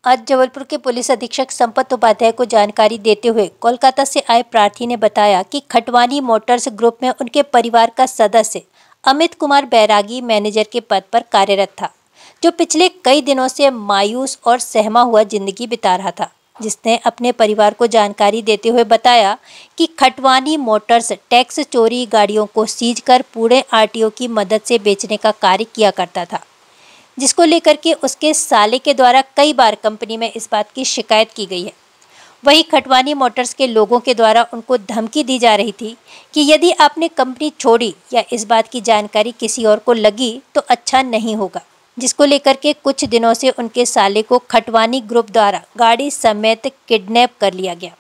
आज जबलपुर के पुलिस अधीक्षक संपत उपाध्याय को जानकारी देते हुए कोलकाता से आए प्रार्थी ने बताया कि खटवानी मोटर्स ग्रुप में उनके परिवार का सदस्य अमित कुमार बैरागी मैनेजर के पद पर कार्यरत था, जो पिछले कई दिनों से मायूस और सहमा हुआ जिंदगी बिता रहा था। जिसने अपने परिवार को जानकारी देते हुए बताया कि खटवानी मोटर्स टैक्स चोरी गाड़ियों को सीज कर पूरे आरटीओ की मदद से बेचने का कार्य किया करता था, जिसको लेकर के उसके साले के द्वारा कई बार कंपनी में इस बात की शिकायत की गई है। वहीं खटवानी मोटर्स के लोगों के द्वारा उनको धमकी दी जा रही थी कि यदि आपने कंपनी छोड़ी या इस बात की जानकारी किसी और को लगी तो अच्छा नहीं होगा, जिसको लेकर के कुछ दिनों से उनके साले को खटवानी ग्रुप द्वारा गाड़ी समेत किडनैप कर लिया गया,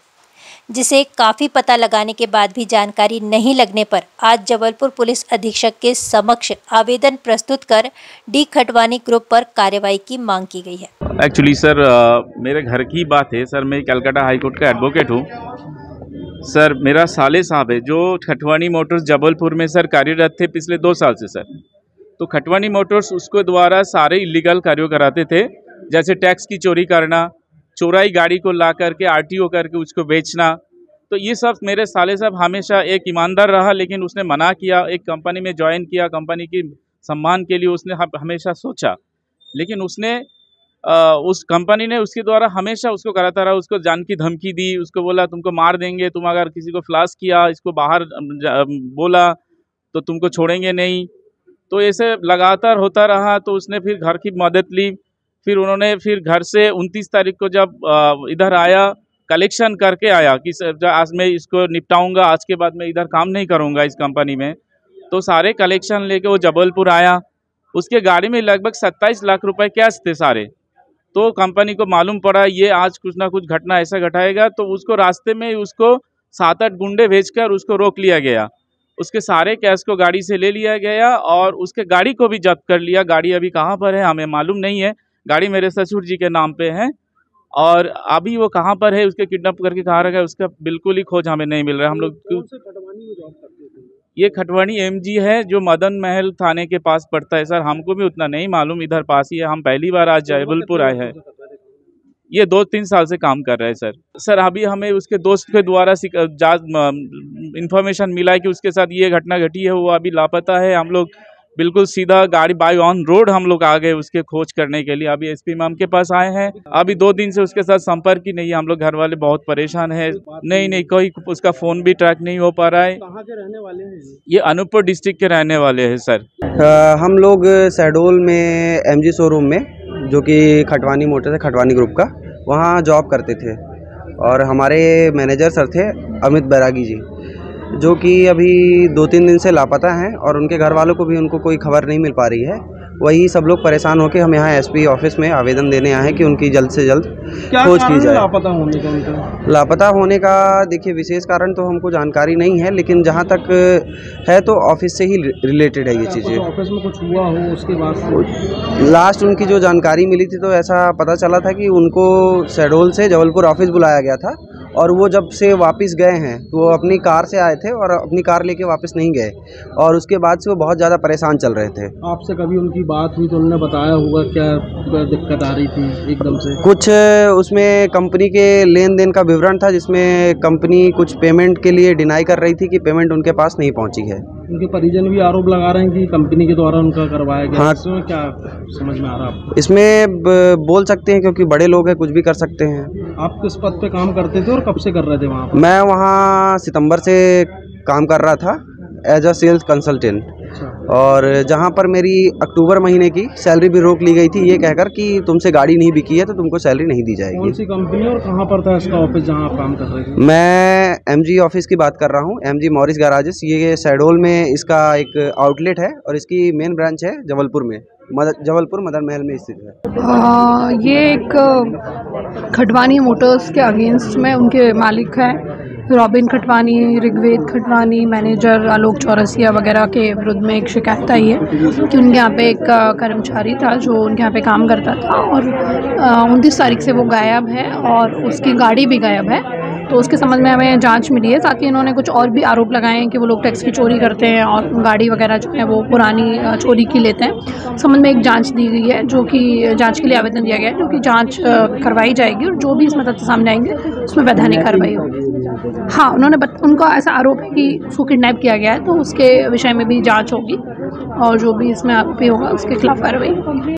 जिसे काफ़ी पता लगाने के बाद भी जानकारी नहीं लगने पर आज जबलपुर पुलिस अधीक्षक के समक्ष आवेदन प्रस्तुत कर डी खटवानी ग्रुप पर कार्रवाई की मांग की गई है। एक्चुअली सर मेरे घर की बात है सर, मैं कलकत्ता हाई कोर्ट का एडवोकेट हूँ सर। मेरा साले साहब है जो खटवानी मोटर्स जबलपुर में सर कार्यरत थे पिछले 2 साल से सर। तो खटवानी मोटर्स उसको द्वारा सारे इलीगल कार्यों कराते थे, जैसे टैक्स की चोरी करना, चोराई गाड़ी को ला करके आरटीओ करके उसको बेचना। तो ये सब मेरे साले साहब हमेशा एक ईमानदार रहा, लेकिन उसने मना किया। एक कंपनी में ज्वाइन किया, कंपनी की सम्मान के लिए उसने हमेशा सोचा, लेकिन उसने उस कंपनी ने उसके द्वारा हमेशा उसको कराता रहा। उसको जान की धमकी दी, उसको बोला तुमको मार देंगे, तुम अगर किसी को फ्लाश किया, इसको बाहर बोला तो तुमको छोड़ेंगे नहीं। तो ऐसे लगातार होता रहा। तो उसने फिर घर की मदद ली। फिर उन्होंने फिर घर से 29 तारीख को जब इधर आया, कलेक्शन करके आया कि आज मैं इसको निपटाऊंगा, आज के बाद मैं इधर काम नहीं करूंगा इस कंपनी में। तो सारे कलेक्शन लेके वो जबलपुर आया। उसके गाड़ी में लगभग 27 लाख रुपए कैश थे सारे। तो कंपनी को मालूम पड़ा ये आज कुछ ना कुछ घटना ऐसा घटाएगा, तो उसको रास्ते में उसको 7-8 गुंडे भेजकर उसको रोक लिया गया। उसके सारे कैश को गाड़ी से ले लिया गया और उसके गाड़ी को भी जब्त कर लिया। गाड़ी अभी कहाँ पर है हमें मालूम नहीं है। गाड़ी मेरे ससुर जी के नाम पे है और अभी वो कहाँ पर है, उसके किडनैप करके कहाँ रखा है, उसका बिल्कुल ही खोज हमें नहीं मिल रहा है। हम लोग ये खटवानी एमजी है जो मदन महल थाने के पास पड़ता है सर। हमको भी उतना नहीं मालूम, इधर पास ही है। हम पहली बार आज जबलपुर आए हैं। ये 2-3 साल से काम कर रहे हैं सर। अभी हमें उसके दोस्त के द्वारा इंफॉर्मेशन मिला है कि उसके साथ ये घटना घटी है, वो अभी लापता है। हम लोग बिल्कुल सीधा गाड़ी बाय ऑन रोड हम लोग आ गए उसके खोज करने के लिए। अभी एसपी मैम के पास आए हैं। अभी 2 दिन से उसके साथ संपर्क ही नहीं है। हम लोग घर वाले बहुत परेशान है। नहीं कोई उसका फ़ोन भी ट्रैक नहीं हो पा रहा है। कहाँ के रहने वाले हैं? ये अनूपपुर डिस्ट्रिक्ट के रहने वाले हैं सर। हम लोग शहडोल में एमजी शोरूम में, जो कि खटवानी मोटर्स है, खटवानी ग्रुप का, वहाँ जॉब करते थे। और हमारे मैनेजर सर थे अमित बैरागी जी, जो कि अभी 2-3 दिन से लापता हैं और उनके घर वालों को भी उनको कोई खबर नहीं मिल पा रही है। वही सब लोग परेशान होकर हम यहाँ एसपी ऑफिस में आवेदन देने आए हैं कि उनकी जल्द से जल्द खोज की जाए। लापता होने का देखिए विशेष कारण तो हमको जानकारी नहीं है, लेकिन जहाँ तक है तो ऑफिस से ही रिलेटेड है ये चीज़ें। ऑफिस में कुछ हुआ हो उसके बाद लास्ट उनकी जो जानकारी मिली थी तो ऐसा पता चला था कि उनको शहडोल से जबलपुर ऑफिस बुलाया गया था और वो जब से वापस गए हैं तो वो अपनी कार से आए थे और अपनी कार लेके वापस नहीं गए और उसके बाद से वो बहुत ज़्यादा परेशान चल रहे थे। आपसे कभी उनकी बात हुई तो उन्होंने बताया होगा क्या दिक्कत आ रही थी एकदम से? कुछ उसमें कंपनी के लेन देन का विवरण था, जिसमें कंपनी कुछ पेमेंट के लिए डिनाई कर रही थी कि पेमेंट उनके पास नहीं पहुंची है। उनके परिजन भी आरोप लगा रहे हैं कि कंपनी के द्वारा उनका करवाया गया। हाँ, इसमें क्या समझ में आ रहा है आपको? इसमें बोल सकते हैं क्योंकि बड़े लोग हैं, कुछ भी कर सकते हैं। आप किस पद पे काम करते थे और कब से कर रहे थे वहाँ? मैं वहाँ सितंबर से काम कर रहा था एज अ सेल्स कंसल्टेंट, और जहाँ पर मेरी अक्टूबर महीने की सैलरी भी रोक ली गई थी ये कहकर कि तुमसे गाड़ी नहीं बिकी है तो तुमको सैलरी नहीं दी जाएगी। कौन सी कंपनी और कहाँ पर था इसका ऑफिस जहाँ आप काम कर रहे थे? मैं एमजी ऑफिस की बात कर रहा हूँ, एमजी मॉरिस गैराजेस। ये शहडोल में इसका एक आउटलेट है और इसकी मेन ब्रांच है जबलपुर में, जबलपुर मदन महल में स्थित है। ये एक खटवानी मोटर्स के अगेंस्ट में उनके मालिक हैं रॉबिन खटवानी, ऋग्वेद खटवानी, मैनेजर आलोक चौरसिया वगैरह के विरुद्ध में एक शिकायत आई है कि उनके यहाँ पे एक कर्मचारी था जो उनके यहाँ पे काम करता था और 29 तारीख से वो गायब है और उसकी गाड़ी भी गायब है। तो उसके संबंध में हमें जांच मिली है। साथ ही इन्होंने कुछ और भी आरोप लगाए हैं कि वो लोग टैक्स की चोरी करते हैं और गाड़ी वगैरह जो है वो पुरानी चोरी की लेते हैं। संबंध में एक जांच दी गई है, जो कि जांच के लिए आवेदन दिया गया है, जो कि जांच करवाई जाएगी और जो भी इसमें तथ्य सामने आएंगे उसमें वैधानिक कार्रवाई होगी। हाँ, उनका ऐसा आरोप है कि उसको किडनैप किया गया है, तो उसके विषय में भी जाँच होगी और जो भी इसमें आरोपी होगा उसके खिलाफ कार्रवाई होगी।